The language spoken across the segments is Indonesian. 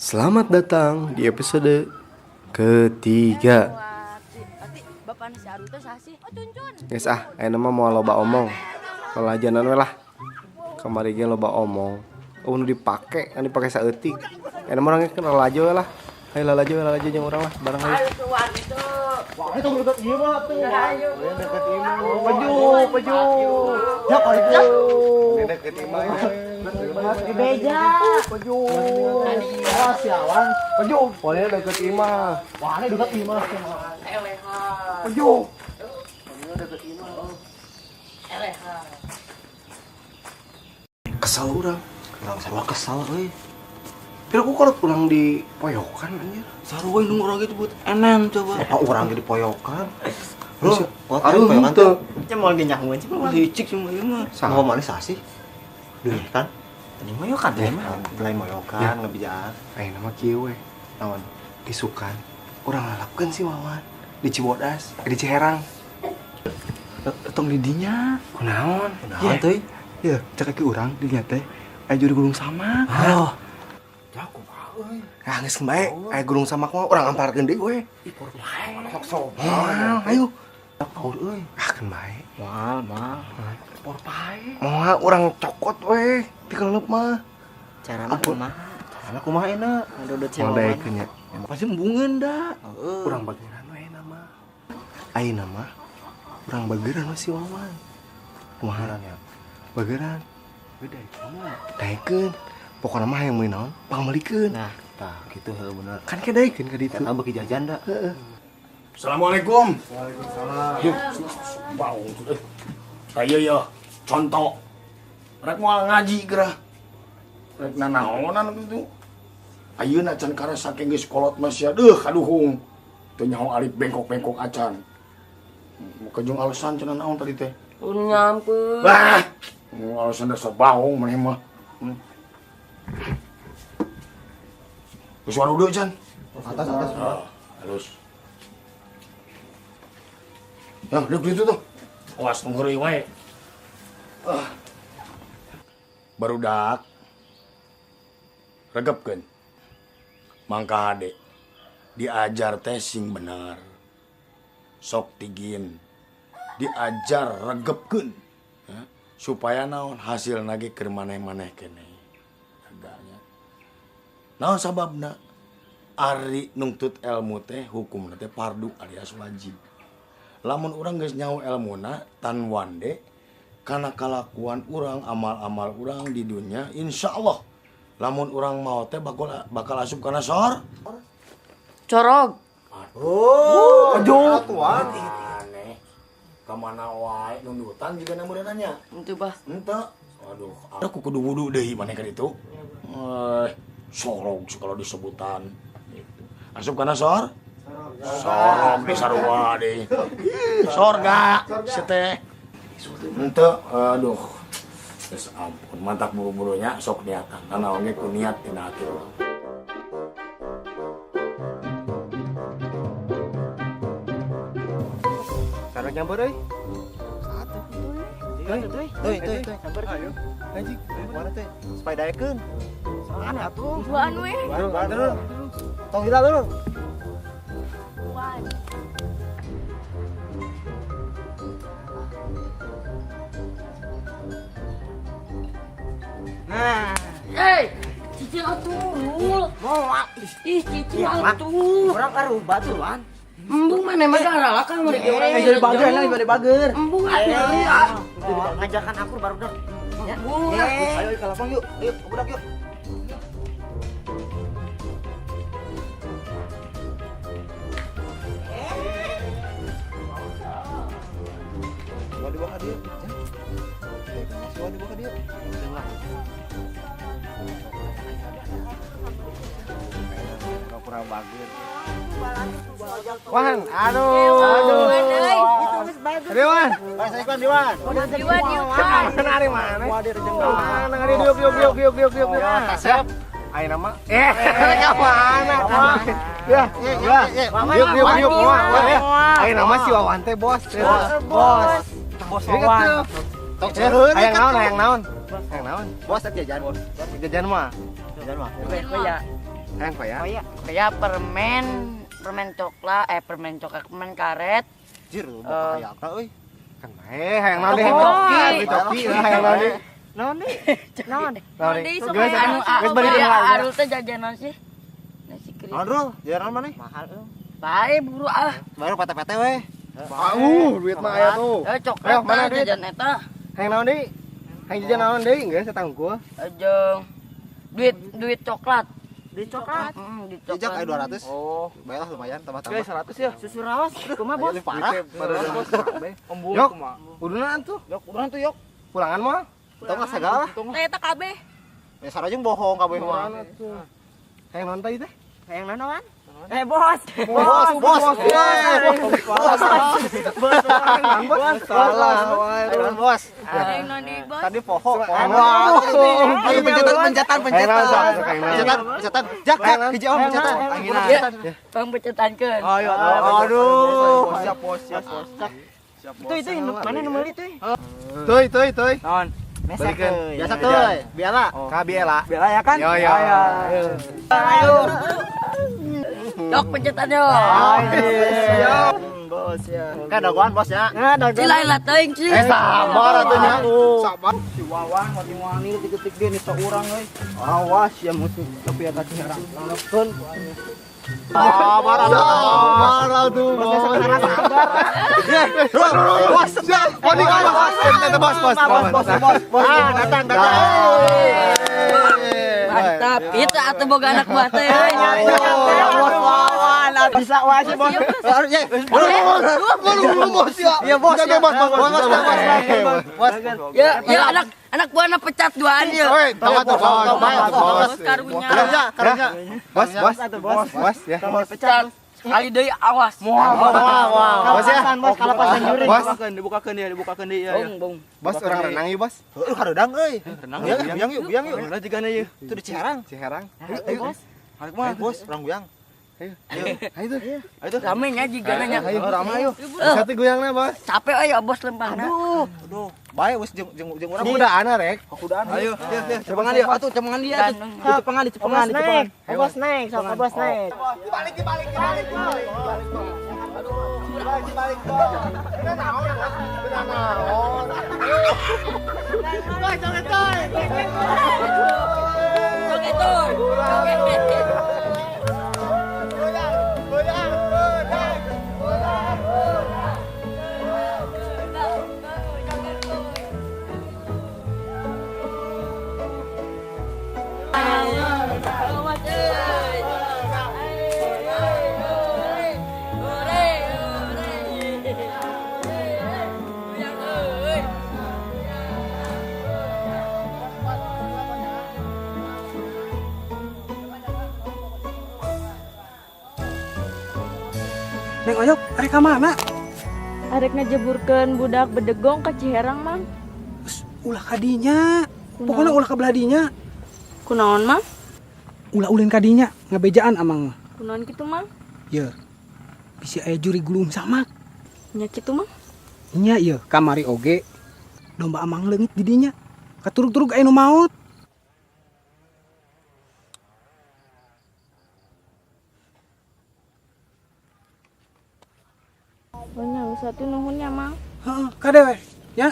Selamat datang di episode ketiga. Guys ayo nama mau loba omong. Lalajanan we lah. Kamari ge loba omong. Nu dipake, kan dipake saeutik. Nama orangnya kan lalajo we lah. Ayo lalajo jeung urang lah bareng aja. Wah, itu dekat ieu mah tuh. Ayo dekat ieu. Peju. Ya peju. Dekat ieu mah. Di beja. Peju. Ah, sialan. Peju. Boleh dekat ieu mah. Wah, ini dekat ieu mah. Peju. Dekat ieu mah. Kesal urang. Urang sarua kesal euy. Kira aku kalau pulang di poyokan anjir. Sarua nu urang gitu buat enen coba. Urang jadi poyokan. Aduh, henteu. Cemal ge nyahueun cuma licik cuma ieu mah. Mau manis asih. Deui kan. Tadi moyokan teh mah. Lain moyokan ngebijaan. Ayo nama kieu we. Naon? Disukan. Urang lalapkeun si Wawan di Cibodas, di Ciherang. Tong di dinya. Kunaon? Naon teh? Ya, cek ke urang di nya teh. Aya juri gulung sama. Oh. Ya aku mau euy. Ah, geus bae. Aya gulung sama mah urang amparkeun deui we. Ih, por bae. Sok. Ayo. Paul euy. Ah, keun bae. Mal. Por bae. Moal urang cokot we. Dikeleup mah. Carana kumaha? Carana kumaha enak? Ada Modaekeun nya. Pasti embungeun da. Urang bageuran we nama. Ayeuna mah urang bageuran we si Wawan. Kumaha nya? Bageuran. Beda kumaha? Daekeun. Pokona mah hayang meuli naon? Pangamelikeun. Nah, tah kitu heuh bener. Kan ke daekeun ka ditu. Eta beuki jajan da. Heeh. Assalamualaikum. Waalaikumsalam. Bau. Saya ya contoh. Rek moal ngaji gerah. Rek nanaonan gitu. Ayeuna can karena saking geus kolot mah sia kaduhung. Teu nyaho alif bengkok-bengkok acan. Kejung alasan cenah naon tadi teh? Nyampeun. Bah. Alasan dasar baung maneh mah. Geus warudeuk can. Atas. Halus. Ya, duduk di situ tuh. Awas nungguin wae. Barudak. Regepkeun. Mangka hade. Diajar teh sing bener. Sok tigin. Diajar regepkeun. Ya, supaya naon hasil nage keur maneh-maneh keneh. Agaknya. Naon sababna? Ari nungtut ilmu teh hukumna teh fardu alias wajib. Lamun urang geus nyaho elmuna tan wande kana kalakuan urang amal-amal urang di dunia insyaallah lamun urang mau teh bakal asup kana sor. Corog. Oh, Aduh, tuan. Aneh. Kamana wae nundutan juga namun nanya. Itu bah. Henteu. Aduh, aku kudu wudu deui maneh ka ditu. Sorog kalau disebutan. Asup kana sor? Sorog di sarua deh. Sorga seteh. Henteu, aduh. Geus ampun, mantap buru-burunya sok niatan. Karena oge ku niat tina ati urang. Sareng nyamper euy. Teuy. Sabar. Ayo. Anjing, mana teh? Supaya daekeun. Soalna atuh. Duaan we. Baru. Tong hila dulu. Nah, Cicil atuh. moal. Ih, cicil atuh. Urang karuba tuh, Wan. Embung mana mah galak kan mereka orang Jadi bager, jadi bager. Embung atuh. Ngajarkan aku baru dah. Ya. Embung. Ayo ke lapang yuk. Ayo, budak yuk. Gua dibawa dia. Gua dibawa dia. Pura bager. Wan, aduh. Aduh, Wan. Bahasa iklan di Wan. Mana ari mana? Wadir jenggol. Mana ari diuk. Siap. Ayo nama. Ka mana? Ya. Yuk. Ayo nama si Wawan teh bos. Bos Wawan. Hayang naon? Yang naon? Bos jajan. Jajan mah. Jajan mah. Jajan mah. Ya. Hayang paya. Kayak permen coklat, permen karet. Jir, bahaya ka euy. Kan bae hayang naon deh. Toki. Hayang naon deh. Naon deui? Naon deh. Geus bari Arul teh jajanan sih. Nasi kering. Aduh, jaran mana? Mahal euy. Bae buru ah. Baru pete-pete we. Duit mah aya tuh. Coklat Ayo, mana duit? jajan eta. Hayang naon deui? Hayang jajan naon deui? Geus satangku. Jeung duit coklat. Di coklat. Di Jejak aya coklat. 200. Oh, baiklah lumayan tambah-tambah. 100 ya. Susu rawas kumaha bos? Parah. Yok, udunan tuh. Yok, udah tuh yok. Pulangan mah. Tong segala. Eta kabeh. Ya sarajeng bohong kabeh mah. Hayang naon teh? Hayang nanawan? Bos. Bos. Salah, bos. Hayang nani bos. Tadi poho. Ayo pencetan. Jak, hiji om pencetan. Bang becetankeun. Aduh. Siap. Itu induk mana nu meuli tuh? Tuy. Naon? Balikan. Biasa teuy. Biala. Ka biela. Biala ya kan? Yo. Dok pencetan yo. Bos ya. Kan dagoan bos ya. Cilai lah teuing sih. Sabar atuh nya. Sabar. Si Wawan wani diketik ge nisa urang euy. Awas ya musuh tapi eta teh herang. Langsung. Sabar atuh bos. Bos. Bos. Datang. Mantap. Itu atuh boga anak buah teh. Bisa wae sih bos. Bos ya. Iya bos. Bos. Ya anak buahna pecat duaan ya. Oi, tawa tuh bos. Karunya. Karunya. Bos ya. Pecat. Sekali deui awas. Bos ya. Bos kalapasan juri. Bos. Dibukakeun dia. Bong. Bos orang renang yuk bos. Heuh karedang euy. Renang buyang yuk. Udah juga nih. Itu di Ciherang. Ciherang. Ayo bos. Harek mah bos, orang buyang. Ayo. Rame nya jiga nanya. Ayo ramai yuk. Satu goyangnya bos. Capek euy bos lempangna. Aduh. Bae wis jeung urang. Kudaan rek. Kudaan. Ayo. Cepengan dia. Atuh cepengan dia. Cepengan. Bos naik, sok bos naik. Dibalik. Neng Oyok, arek mana? Arek ngejeburkeun budak bedegong ke Ciherang, Mang. Ulah kadinya. Pokoknya ulah kabeladinya. Kunaon, Mang? Ulah ulin kadinya, ngabejaan amang. Kunaon kitu, Mang? Ye. Bisi aya juri gulung samak. Nya kitu, Mang. Nya ye, kamari oge. Domba amang leungit di dinya. Katurug-turug aya nu maot. Banyak satu nuhunnya, Mang. Heeh, kade we. Ya.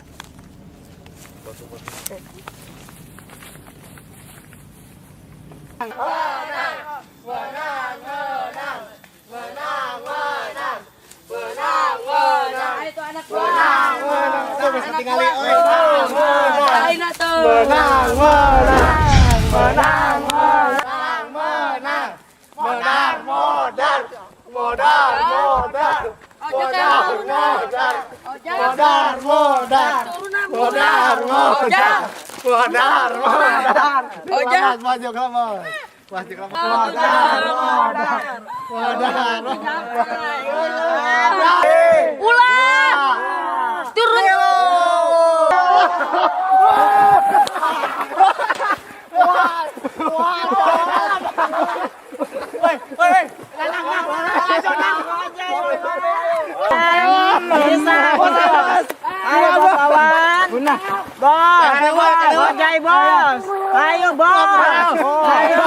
Bos. Ayo, Bos. Ayo.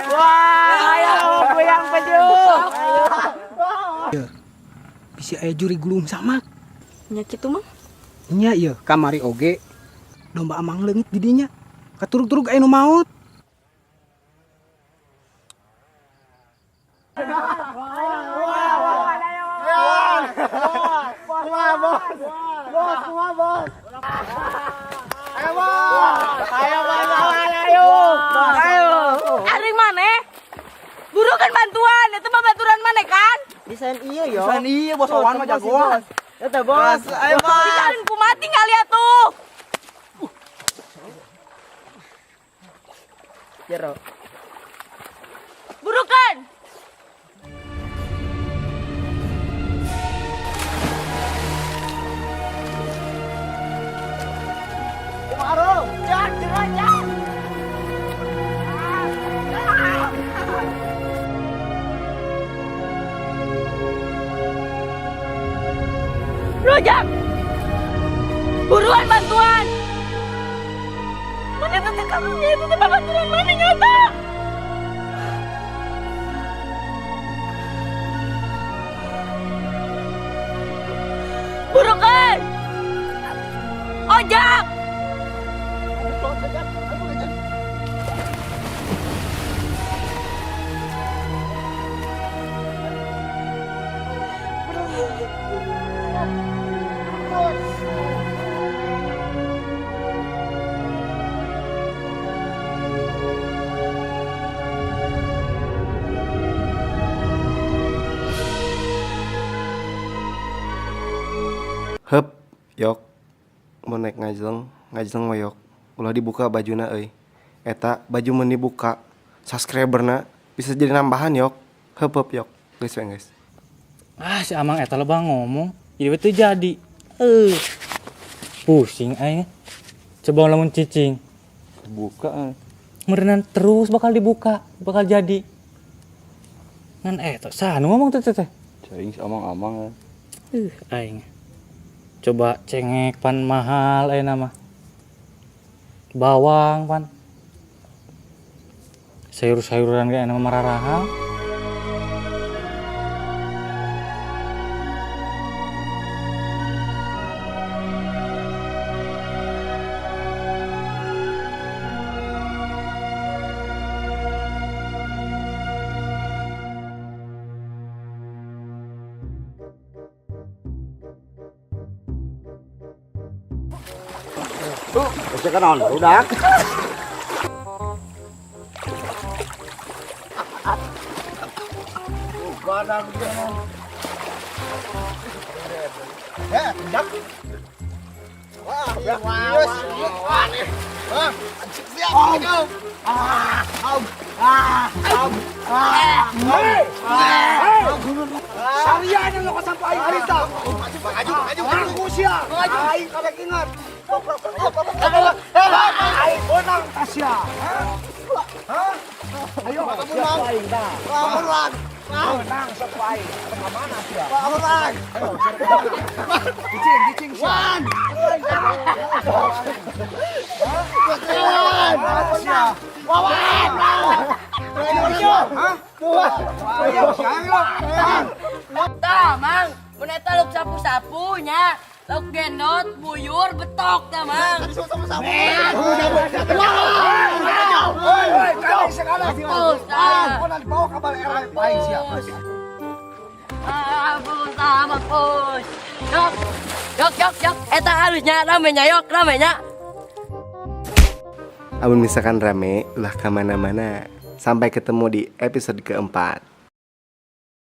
Wah, ayo goyang peju. Bisa aya juri gulung samak. Nya kitu mah. Nya ieu kamari oge domba amang leungit di dinya. Katurug-turug aya nu maot. Aring maneh. Burukan bantuan, itu mah bantuan maneh kan? Desain iya yo. San ieu bos awan mah jagoan. Eta Bos. Ayo Bos. Dicariin ku mati kali ya tuh. Jero. Burukan. Rojak! Buruan bantuan! Mana itu kamunya itu tempat bantuan mana nyata? Burukan! Ojak! Hep, yok. Mau naik ngajleng mah yok. Ulah dibuka bajuna euy. Eta baju mun dibuka, subscriberna bisa jadi nambahan yok. Hep yok. Guys. Ah, si Amang eta lebah ngomong, jadi betul jadi. Pusing aing. Coba lamun cicing. Buka. Merenan terus bakal dibuka, bakal jadi. Ngan eta sanu ngomong teh teh. Cing amang-amang. Aing. Coba cengek pan mahal ayeuna mah. Bawang pan. Sayur-sayuran ge anu mararahang. Bisa kan on, udah. Sarian yang lo sampai Arista. Maju. Usia. Aing kada ingat. Aing benang Tasya. Ayo, siapa aing dah? Lawan. Benang siapa aing? Ke mana sia? Lawan. Dicing wan. Wawan. Tah, Mang. Mun eta luk sapu-sapunya, luk gendot, buyur, betok tah, Mang. Mampus. Yok. Eta halusnya ramenya, ramenya. Amun misalkan rame, ulah kemana-mana. Sampai ketemu di episode keempat.